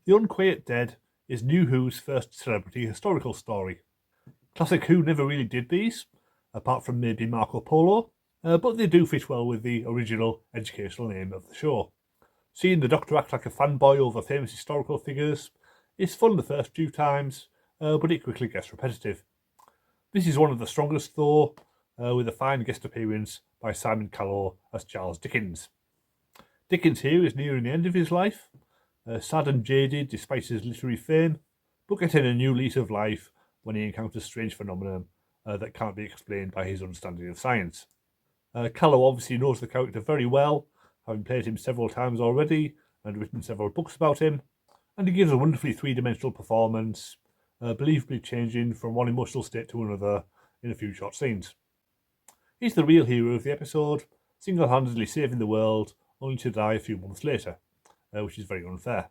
The Unquiet Dead is New Who's first celebrity historical story. Classic Who never really did these, apart from maybe Marco Polo, but they do fit well with the original educational name of the show. Seeing the Doctor act like a fanboy over famous historical figures is fun the first few times, but it quickly gets repetitive. This is one of the strongest though, with a fine guest appearance by Simon Callow as Charles Dickens. Dickens here is nearing the end of his life, sad and jaded despite his literary fame, but getting a new lease of life when he encounters strange phenomena that can't be explained by his understanding of science. Callow obviously knows the character very well, having played him several times already and written several books about him, and he gives a wonderfully three-dimensional performance, believably changing from one emotional state to another in a few short scenes. He's the real hero of the episode, single-handedly saving the world, only to die a few months later, which is very unfair.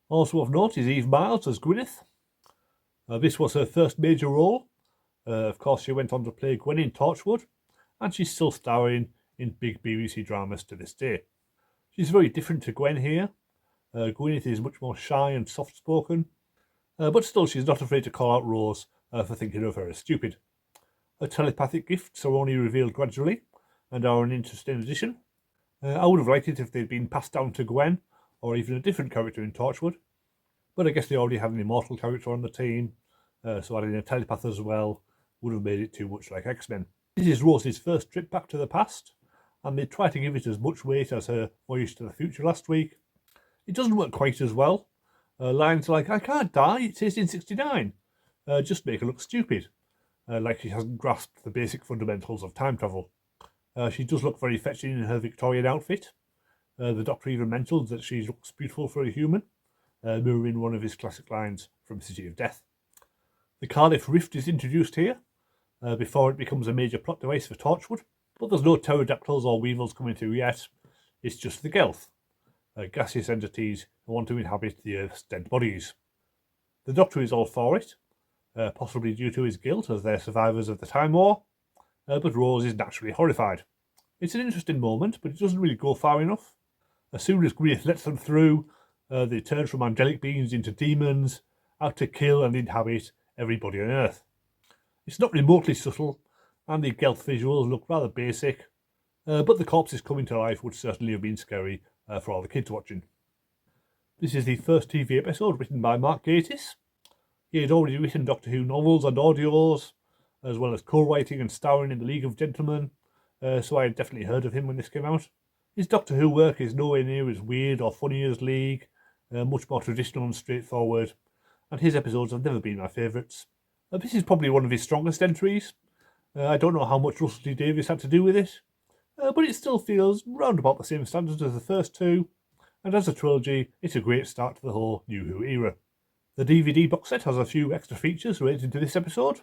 Also of note is Eve Miles as Gwyneth. This was her first major role. Of course, she went on to play Gwen in Torchwood, and she's still starring in big BBC dramas to this day. She's very different to Gwen here. Gwyneth is much more shy and soft-spoken, but still she's not afraid to call out Rose for thinking of her as stupid. Her telepathic gifts are only revealed gradually, and are an interesting addition. I would have liked it if they'd been passed down to Gwen, or even a different character in Torchwood, but I guess they already had an immortal character on the team, so adding a telepath as well would have made it too much like X-Men. This is Rose's first trip back to the past, and they try to give it as much weight as her voyage to the future last week. It doesn't work quite as well. Lines like, "I can't die, it's 1869, just make her look stupid, like she hasn't grasped the basic fundamentals of time travel. She does look very fetching in her Victorian outfit. The Doctor even mentions that she looks beautiful for a human, mirroring one of his classic lines from City of Death. The Cardiff Rift is introduced here, before it becomes a major plot device for Torchwood, but there's no pterodactyls or weevils coming through yet. It's just the Gelth, gaseous entities who want to inhabit the Earth's dead bodies. The Doctor is all for it, possibly due to his guilt as they're survivors of the Time War, but Rose is naturally horrified. It's an interesting moment, but it doesn't really go far enough. As soon as Gwyneth lets them through, they turn from angelic beings into demons, out to kill and inhabit everybody on Earth. It's not remotely subtle, and the Gelth visuals look rather basic, but the corpses coming to life would certainly have been scary for all the kids watching. This is the first TV episode written by Mark Gatiss. He had already written Doctor Who novels and audios, as well as co-writing and starring in The League of Gentlemen, so I had definitely heard of him when this came out. His Doctor Who work is nowhere near as weird or funny as League, much more traditional and straightforward, and his episodes have never been my favourites. This is probably one of his strongest entries. I don't know how much Russell T Davies had to do with it, but it still feels round about the same standards as the first two, and as a trilogy, it's a great start to the whole New Who era. The DVD box set has a few extra features related to this episode.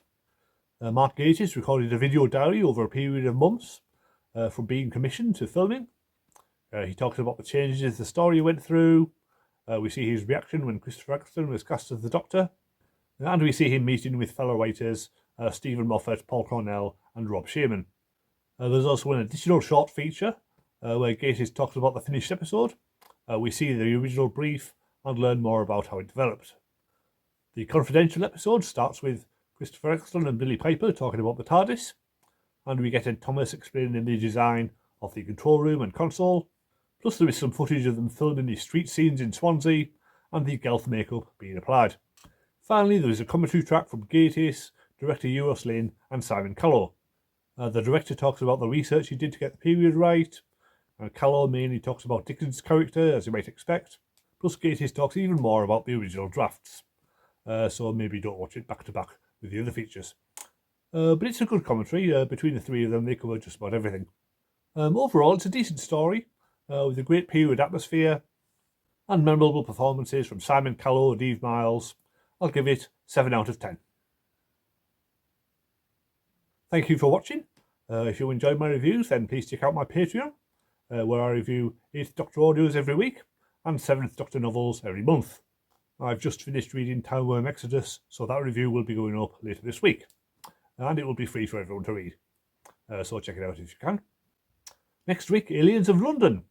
Mark Gatiss recorded a video diary over a period of months, from being commissioned to filming. He talks about the changes the story went through. We see his reaction when Christopher Eccleston was cast as the Doctor, and we see him meeting with fellow writers Stephen Moffat, Paul Cornell and Rob Shearman. There's also an additional short feature where Gatiss talks about the finished episode. We see the original brief and learn more about how it developed. The confidential episode starts with Christopher Eccleston and Billie Piper talking about the TARDIS, and we get Ed Thomas explaining the design of the control room and console, plus there is some footage of them filming the street scenes in Swansea and the Gelth makeup being applied. Finally, there is a commentary track from Gatiss, director Euros Lynn and Simon Callow. The director talks about the research he did to get the period right, and Callow mainly talks about Dickens' character, as you might expect, plus Gatiss talks even more about the original drafts, so maybe don't watch it back to back with the other features. But it's a good commentary. Between the three of them, they cover just about everything. Overall, it's a decent story, with a great period atmosphere, and memorable performances from Simon Callow and Eve Miles. I'll give it 7 out of 10. Thank you for watching. If you enjoyed my reviews, then please check out my Patreon, where I review 8th Doctor audios every week and 7th Doctor novels every month. I've just finished reading Time Worm Exodus, so that review will be going up later this week, and it will be free for everyone to read, so check it out if you can. Next week, Aliens of London,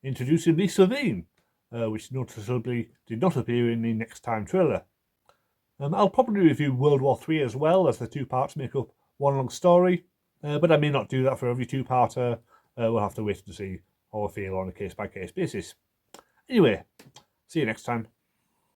introducing Lisa Veen, which noticeably did not appear in the Next Time trailer. I'll probably review World War III as well, as the two parts make up one long story, but I may not do that for every two-parter. We'll have to wait to see how I feel on a case-by-case basis. Anyway, see you next time.